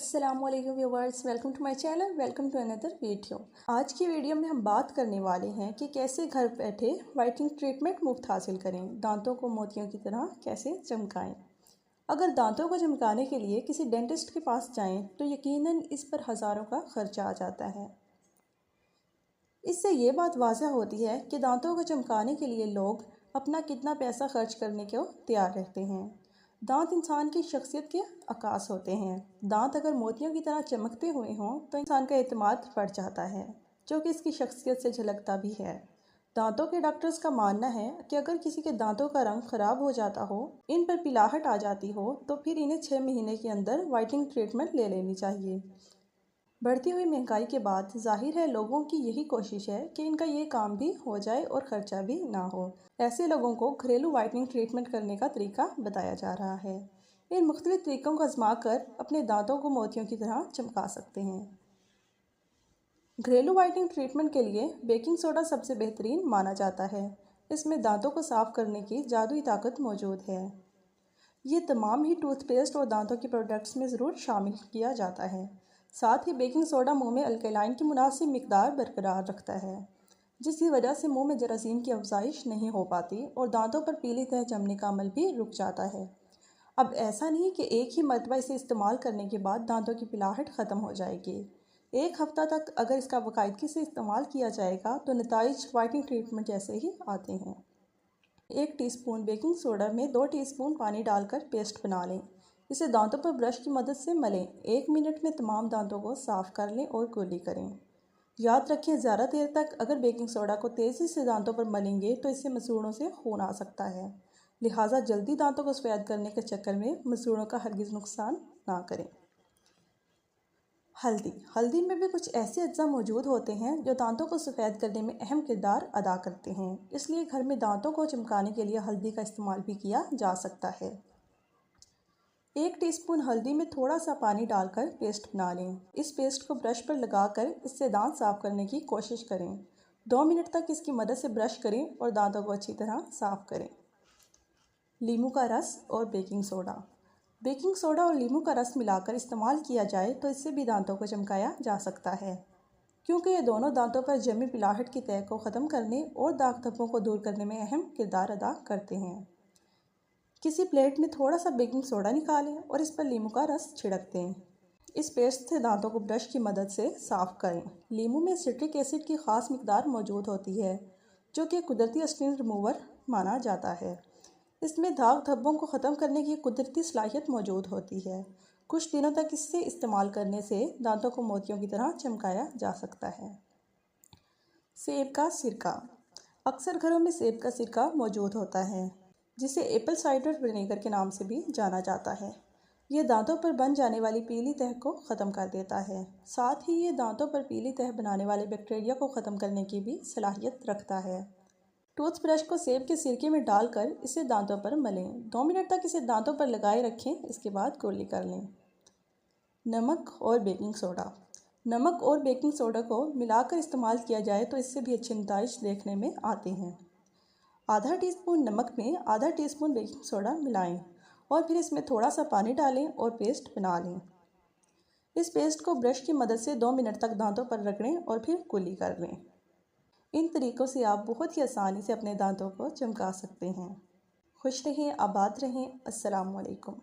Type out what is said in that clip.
अस्सलामुअलैकुम viewers, welcome to my channel, welcome to another video. आज की वीडियो में हम बात करने वाले हैं कि कैसे घर बैठे व्हाइटनिंग ट्रीटमेंट मुफ्त हासिल करें, दांतों को मोतियों की तरह कैसे चमकाएं। अगर दांतों को चमकाने के लिए किसी डेंटिस्ट के पास जाएं तो यकीनन इस पर हज़ारों का खर्चा आ जाता है। इससे ये बात वाज़ह होती है कि दांतों को चमकाने के लिए लोग अपना कितना पैसा खर्च करने को तैयार रहते हैं। दांत इंसान की शख्सियत के अक्कास होते हैं। दांत अगर मोतियों की तरह चमकते हुए हों तो इंसान का एतमाद बढ़ जाता है, जो कि इसकी शख्सियत से झलकता भी है। दांतों के डॉक्टर्स का मानना है कि अगर किसी के दांतों का रंग खराब हो जाता हो, इन पर पिलाहट आ जाती हो, तो फिर इन्हें 6 महीने के अंदर व्हाइटनिंग ट्रीटमेंट ले लेनी चाहिए। बढ़ती हुई महंगाई के बाद जाहिर है लोगों की यही कोशिश है कि इनका ये काम भी हो जाए और ख़र्चा भी ना हो। ऐसे लोगों को घरेलू व्हाइटनिंग ट्रीटमेंट करने का तरीका बताया जा रहा है। इन मुख्तलिफ तरीक़ों को आजमा कर अपने दांतों को मोतियों की तरह चमका सकते हैं। घरेलू व्हाइटनिंग ट्रीटमेंट के लिए बेकिंग सोडा सबसे बेहतरीन माना जाता है। इसमें दांतों को साफ़ करने की जादुई ताकत मौजूद है। ये तमाम ही टूथपेस्ट और दांतों के प्रोडक्ट्स में ज़रूर शामिल किया जाता है। साथ ही बेकिंग सोडा मुंह में अल्कलाइन की मुनासिब मिकदार बरकरार रखता है, जिसकी वजह से मुंह में जरासीम की अफजाइश नहीं हो पाती और दांतों पर पीली तह जमने का अमल भी रुक जाता है। अब ऐसा नहीं कि एक ही मरतबा इसे इस्तेमाल करने के बाद दांतों की पिलाहट ख़त्म हो जाएगी। एक हफ़्ता तक अगर इसका बाकायदगी से इस्तेमाल किया जाएगा तो नताइज व्हाइटनिंग ट्रीटमेंट जैसे ही आते हैं। 1 टीस्पून बेकिंग सोडा में 2 टीस्पून पानी डालकर पेस्ट बना लें। इसे दांतों पर ब्रश की मदद से मलें। 1 मिनट में तमाम दांतों को साफ़ कर लें और कुल्ली करें। याद रखें, ज़्यादा देर तक अगर बेकिंग सोडा को तेज़ी से दांतों पर मलेंगे तो इससे मसूड़ों से खून आ सकता है। लिहाजा जल्दी दांतों को सफ़ेद करने के चक्कर में मसूड़ों का हरगिज़ नुकसान ना करें। हल्दी में भी कुछ ऐसे अज्जा मौजूद होते हैं जो दांतों को सफ़ेद करने में अहम किरदार अदा करते हैं। इसलिए घर में दांतों को चमकाने के लिए हल्दी का इस्तेमाल भी किया जा सकता है। 1 टीस्पून हल्दी में थोड़ा सा पानी डालकर पेस्ट बना लें। इस पेस्ट को ब्रश पर लगाकर इससे दांत साफ़ करने की कोशिश करें। 2 मिनट तक इसकी मदद से ब्रश करें और दांतों को अच्छी तरह साफ़ करें। लीमू का रस और बेकिंग सोडा। बेकिंग सोडा और लीमू का रस मिलाकर इस्तेमाल किया जाए तो इससे भी दांतों को चमकाया जा सकता है, क्योंकि ये दोनों दांतों पर जमी पिलाहट की तह को ख़त्म करने और दाग धब्बों को दूर करने में अहम किरदार अदा करते हैं। किसी प्लेट में थोड़ा सा बेकिंग सोडा निकालें और इस पर लीमू का रस छिड़क दें। इस पेस्ट से दांतों को ब्रश की मदद से साफ़ करें। लीमू में सिट्रिक एसिड की ख़ास मिकदार मौजूद होती है, जो कि कुदरती स्टेन रिमूवर माना जाता है। इसमें दाग धब्बों को ख़त्म करने की कुदरती सलाहियत मौजूद होती है। कुछ दिनों तक इससे इस्तेमाल करने से दांतों को मोतियों की तरह चमकाया जा सकता है। सेब का सिरका। अक्सर घरों में सेब का सिरका मौजूद होता है, जिसे एप्पल साइडर विनेगर के नाम से भी जाना जाता है। ये दांतों पर बन जाने वाली पीली तह को ख़त्म कर देता है। साथ ही ये दांतों पर पीली तह बनाने वाले बैक्टीरिया को ख़त्म करने की भी सलाहियत रखता है। टूथब्रश को सेब के सिरके में डालकर इसे दांतों पर मलें। 2 मिनट तक इसे दांतों पर लगाए रखें, इसके बाद कुल्ली कर लें। नमक और बेकिंग सोडा। नमक और बेकिंग सोडा को मिलाकर इस्तेमाल किया जाए तो इससे भी अच्छे नताइज देखने में आते हैं। आधा टीस्पून नमक में आधा टीस्पून बेकिंग सोडा मिलाएं और फिर इसमें थोड़ा सा पानी डालें और पेस्ट बना लें। इस पेस्ट को ब्रश की मदद से 2 मिनट तक दांतों पर रगड़ें और फिर कुल्ली कर लें। इन तरीक़ों से आप बहुत ही आसानी से अपने दांतों को चमका सकते हैं। खुश रहें, आबाद रहें। अस्सलाम वालेकुम।